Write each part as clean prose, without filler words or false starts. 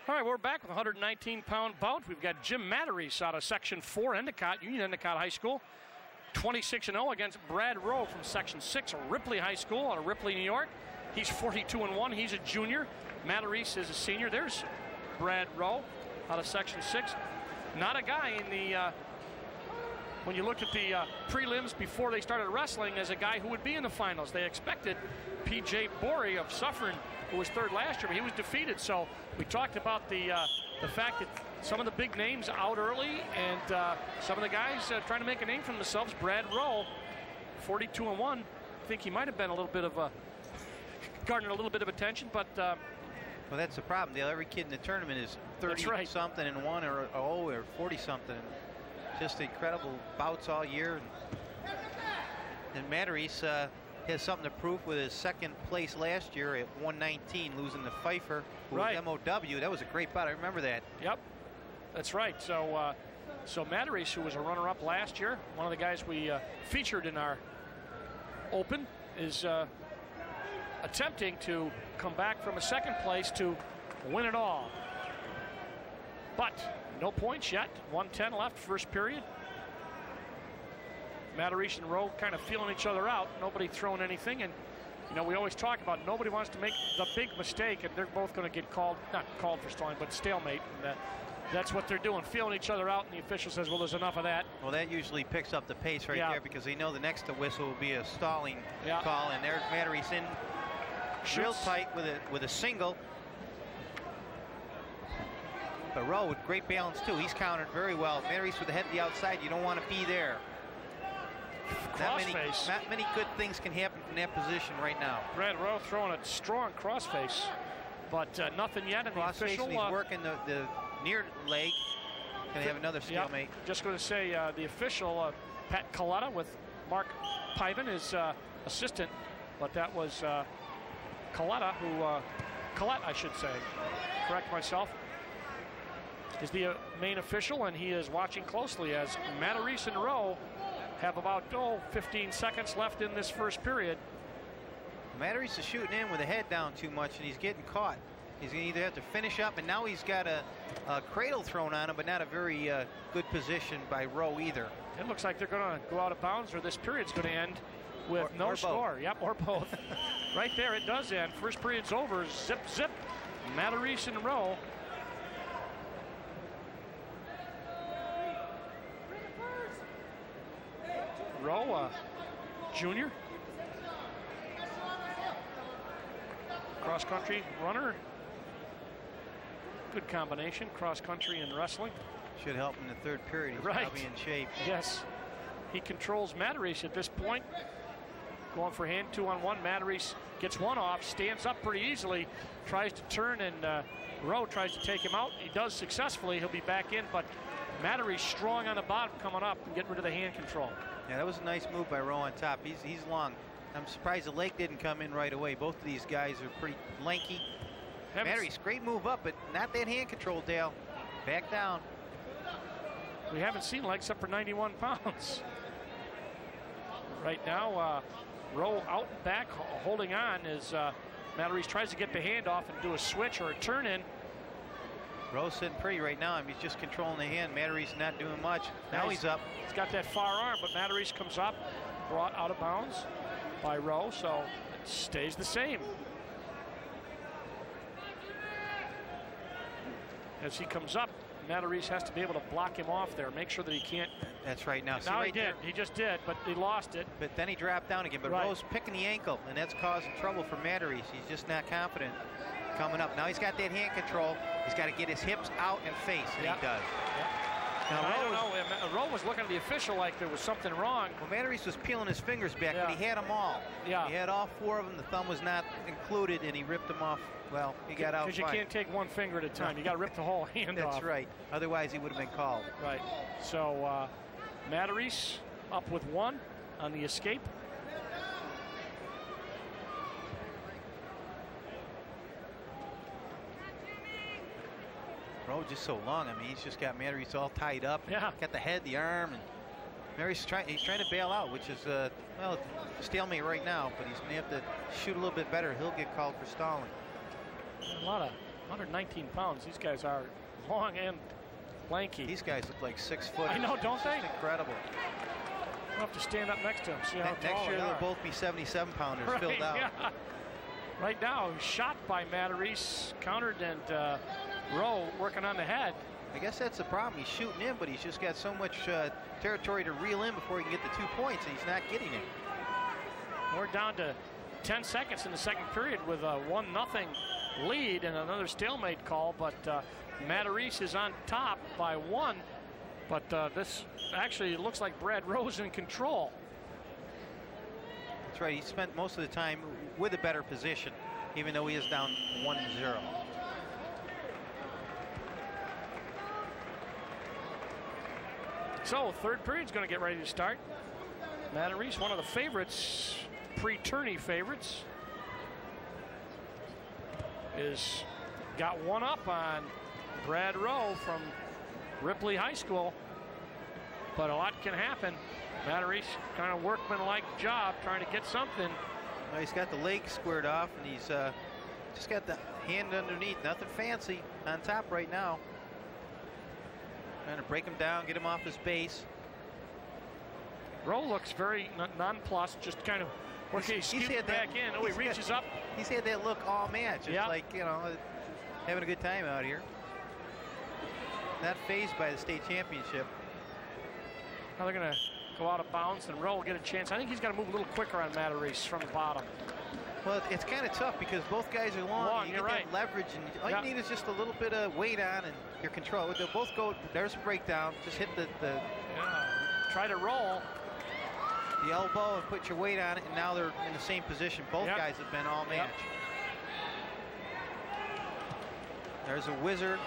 All right, we're back with a 119-pound bout. We've got Jim Matarese out of Section 4, Endicott, Union-Endicott High School. 26-0 against Brad Rowe from Section 6, Ripley High School out of Ripley, New York. He's 42-1. He's a junior. Matarese is a senior. There's Brad Rowe out of Section 6. Not a guy in the, when you looked at the prelims before they started wrestling, as a guy who would be in the finals. They expected P.J. Borey of Suffern, who was third last year, but he was defeated. So we talked about the fact that some of the big names out early, and some of the guys trying to make a name for themselves. Brad Rowe, 42-1. I think he might have been a little bit of a garnered a little bit of attention, but well, that's the problem. Every kid in the tournament is 30-something and 1 or 40-something. Just incredible bouts all year. And Matarese has something to prove with his second place last year at 119, losing to Pfeiffer, who was MOW. That was a great bout. I remember that. Yep, that's right. So, so Matarese, who was a runner-up last year, one of the guys we featured in our Open, is attempting to come back from a second place to win it all. But no points yet. 1:10 left, first period. Matarese and Rowe kind of feeling each other out. Nobody throwing anything. And, you know, we always talk about nobody wants to make the big mistake, and they're both going to get called, not called for stalling, but stalemate. And that's what they're doing, feeling each other out, and the official says, well, there's enough of that. Well, that usually picks up the pace right there, because they know the next whistle will be a stalling call. And there's Matarese in real tight with a single. But Rowe with great balance, too. He's countered very well. Matarese with the head to the outside, you don't want to be there. Not many good things can happen from that position right now. Brad Rowe throwing a strong crossface, but nothing yet in the official. He's working the near leg. Going to have another stalemate. Just going to say the official, Pat Coletta with Mark Piven, is assistant, but that was Coletta who, Collette, I should say, correct myself, is the main official, and he is watching closely as Matarese and Rowe have about 15 seconds left in this first period. Matarese is shooting in with the head down too much, and he's getting caught. He's going to either have to finish up, and now he's got a cradle thrown on him, but not a very good position by Rowe either. It looks like they're going to go out of bounds, or this period's going to end with no score. Both. Yep, or both. Right there, it does end. First period's over. Zip, zip. Matarese and Rowe. Rowe, junior, cross-country runner. Good combination, cross-country and wrestling. Should help in the third period. He's probably in shape. Yes. He controls Matarese at this point. Going for hand 2-on-1. Matarese gets one off, stands up pretty easily, tries to turn, and Rowe tries to take him out. He does successfully. He'll be back in, but Matarese strong on the bottom coming up and getting rid of the hand control. Yeah, that was a nice move by Rowe on top. He's long. I'm surprised the leg didn't come in right away. Both of these guys are pretty lanky. Matarese, great move up, but not that hand control, Dale. Back down. We haven't seen legs except for 91 pounds. Right now, Rowe out and back, holding on as Matarese tries to get the hand off and do a switch or a turn in. Rowe's sitting pretty right now. He's just controlling the hand. Matarese not doing much. Now he's up. He's got that far arm, but Matarese comes up, brought out of bounds by Rowe, so it stays the same. As he comes up, Matarese has to be able to block him off there, make sure that he can't. That's right. Now he did. He just did, but he lost it. But then he dropped down again. But Rowe's picking the ankle, and that's causing trouble for Matarese. He's just not confident coming up. Now he's got that hand control. He's got to get his hips out and face, and he does. Now, I don't know. Rowe was looking at the official like there was something wrong. Well, Matarese was peeling his fingers back, but he had them all. Yeah. He had all four of them. The thumb was not included, and he ripped them off. Well, he got out. Because you can't take one finger at a time. You got to rip the whole hand off. That's right. Otherwise, he would have been called. Right. So Matarese up with one on the escape. Rowe just so long. I mean, he's just got Matarese all tied up. Got the head, the arm, and Matarese he's trying to bail out, which is well, stalemate right now. But he's going to have to shoot a little bit better. He'll get called for stalling. A lot of 119 pounds. These guys are long and lanky. These guys look like 6 foot. I know, don't they? Incredible. We'll have to stand up next to him. See how Next year they'll both be 77-pounders filled out. Yeah. Right now, shot by Matarese, countered, and Rowe working on the head. I guess that's the problem. He's shooting in, but he's just got so much territory to reel in before he can get the 2 points, and he's not getting it. We're down to 10 seconds in the second period with a 1-0 lead and another stalemate call, but Matarese is on top by 1. But this actually looks like Brad Rowe's in control. That's right. He spent most of the time with a better position, even though he is down 1-0. So third period's going to get ready to start. Matarese, one of the favorites, pre-tourney favorites, is got one up on Brad Rowe from Ripley High School, but a lot can happen. Matarese, kind of workmanlike job trying to get something. Well, he's got the leg squared off, and he's just got the hand underneath. Nothing fancy on top right now. Trying to break him down, get him off his base. Rowe looks very nonplussed, just kind of working. He's back in. Oh, he reaches up. He's had that look all match. It's like, you know, having a good time out here. Not fazed by the state championship. Now they're going to go out of bounds, and Rowe will get a chance. I think he's got to move a little quicker on Matarese from the bottom. Well, it's kind of tough because both guys are long. You get that leverage, and all you need is just a little bit of weight on and your control. They'll both go. There's a breakdown. Just hit the try to roll the elbow and put your weight on it, and now they're in the same position. Both guys have been all match. There's a whizzer.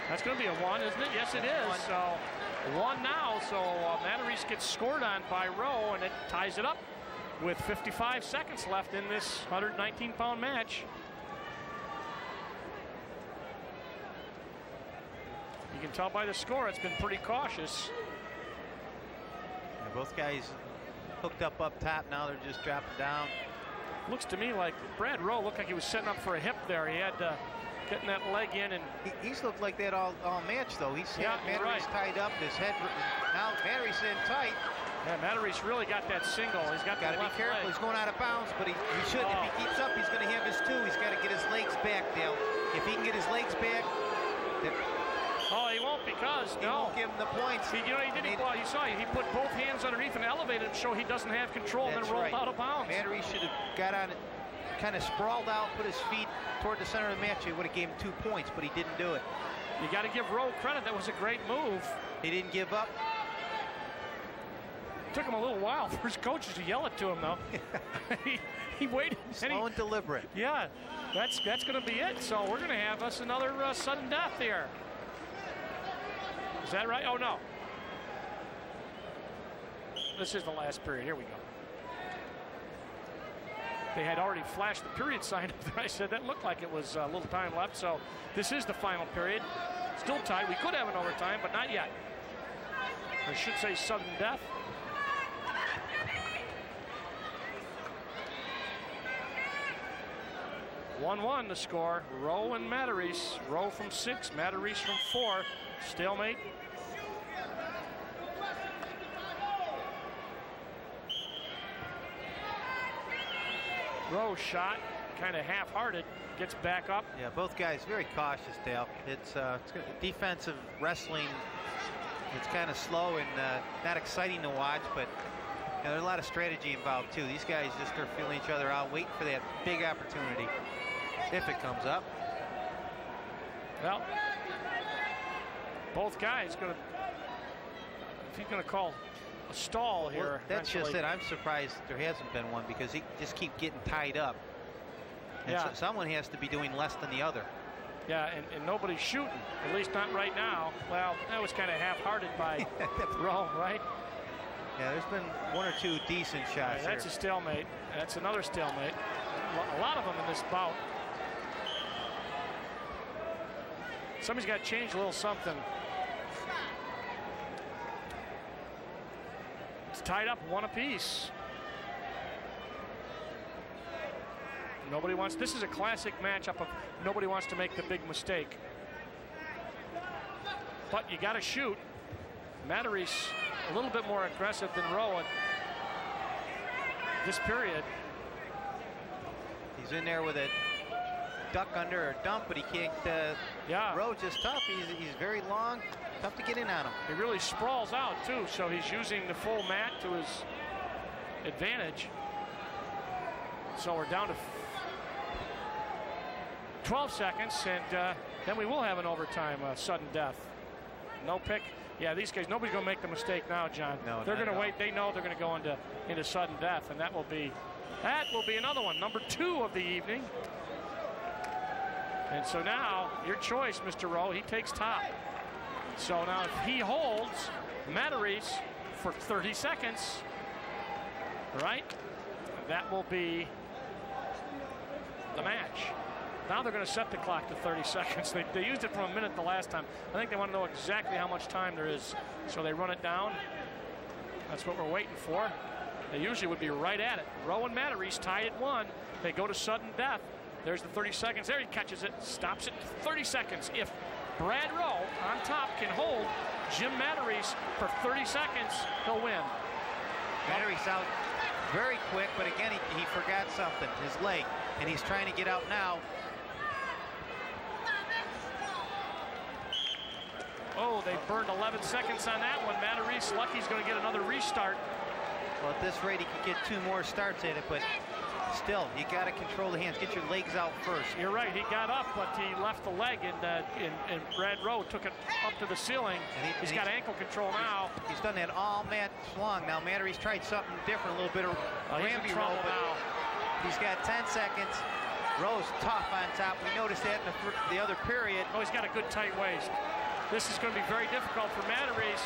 That's going to be a 1, isn't it? Yes, it is. So 1 now. So Matarese gets scored on by Rowe, and it ties it up with 55 seconds left in this 119-pound match. You can tell by the score it's been pretty cautious. Yeah, both guys hooked up top. Now they're just dropping down. Looks to me like Brad Rowe looked like he was setting up for a hip there. He had getting that leg in, and he's looked like that all match though. He's had Matarese tied up, his head. Now Matarese in tight. Yeah, Matarese really got that single. He's got to be careful. Leg. He's going out of bounds, but he should. If he keeps up, he's going to have his 2. He's got to get his legs back, Dale. If he can get his legs back. Oh, he won't, because he won't give him the points. You know, he did. You saw he put both hands underneath and elevated to show he doesn't have control, and then rolled out of bounds. Matarese should have got on it, kind of sprawled out, put his feet toward the center of the match. He would have gave him 2 points, but he didn't do it. You got to give Rowe credit. That was a great move. He didn't give up. Took him a little while for his coaches to yell it to him, though. he waited. Slow and deliberate. Yeah, that's going to be it. So we're going to have us another sudden death here. Is that right? Oh, no. This is the last period. Here we go. They had already flashed the period sign up there. I said that looked like it was a little time left. So this is the final period. Still tied. We could have an overtime, but not yet. I should say sudden death. (1-1) the score. Rowe and Matarese. Rowe from 6, Matarese from 4. Stalemate. Rowe shot, kind of half-hearted, gets back up. Yeah, both guys very cautious, Dale. It's defensive wrestling. It's kind of slow and not exciting to watch, but there's a lot of strategy involved too. These guys just are feeling each other out, waiting for that big opportunity if it comes up. Well, both guys going to, if he's going to call a stall here. Well, that's just it. I'm surprised there hasn't been one, because he just keep getting tied up. And so someone has to be doing less than the other. Yeah, and nobody's shooting, at least not right now. Well, that was kind of half-hearted by Rowe, right? Yeah, there's been 1 or 2 decent shots. Yeah, that's a stalemate. That's another stalemate. A lot of them in this bout. Somebody's got to change a little something. It's tied up 1 apiece. Nobody wants, this is a classic matchup of nobody wants to make the big mistake. But you got to shoot. Mattery's a little bit more aggressive than Rowan this period. He's in there with a duck under or dump, but he can't. Rowe's just tough. He's very long, tough to get in on him. He really sprawls out too, so he's using the full mat to his advantage. So we're down to 12 seconds, and then we will have an overtime sudden death. No pick. Yeah, these guys, nobody's going to make the mistake now, John. No, they're going to wait. They know they're going to go into sudden death, and that will be another one, number 2 of the evening. And so now, your choice, Mr. Rowe, he takes top. So now if he holds Mattery's for 30 seconds, right, that will be the match. Now they're going to set the clock to 30 seconds. They used it for a minute the last time. I think they want to know exactly how much time there is. So they run it down. That's what we're waiting for. They usually would be right at it. Rowe and Mattery's tied at 1. They go to sudden death. There's the 30 seconds. There he catches it, stops it, 30 seconds. If Brad Rowe on top can hold Jim Mattery's for 30 seconds, he'll win. Mattery's out very quick, but again, he forgot something, his leg, and he's trying to get out now. Oh, they burned 11 seconds on that one. Mattery's lucky he's going to get another restart. Well, at this rate, he could get 2 more starts at it, but still, you got to control the hands. Get your legs out first. You're right. He got up, but he left the leg, and Brad Rowe took it up to the ceiling. He's got ankle control now. He's done that all match long. Now, Mattery's tried something different, a little bit of Ramby roll, but now. He's got 10 seconds. Rowe's tough on top. We noticed that in the other period. Oh, he's got a good tight waist. This is going to be very difficult for Mattery's.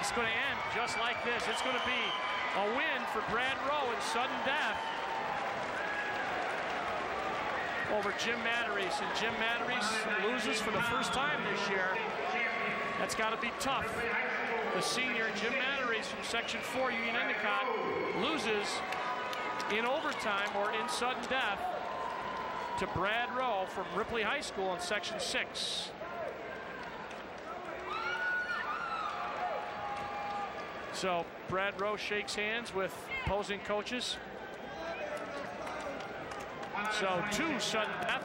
It's going to end just like this. It's going to be a win for Brad Rowe in sudden death over Jim Mattery's. And Jim Mattery's loses for the first time this year. That's got to be tough. The senior, Jim Mattery's from Section 4, Union-Endicott, loses in overtime or in sudden death to Brad Rowe from Ripley High School in Section 6. So Brad Rowe shakes hands with opposing coaches. So 2 sudden death.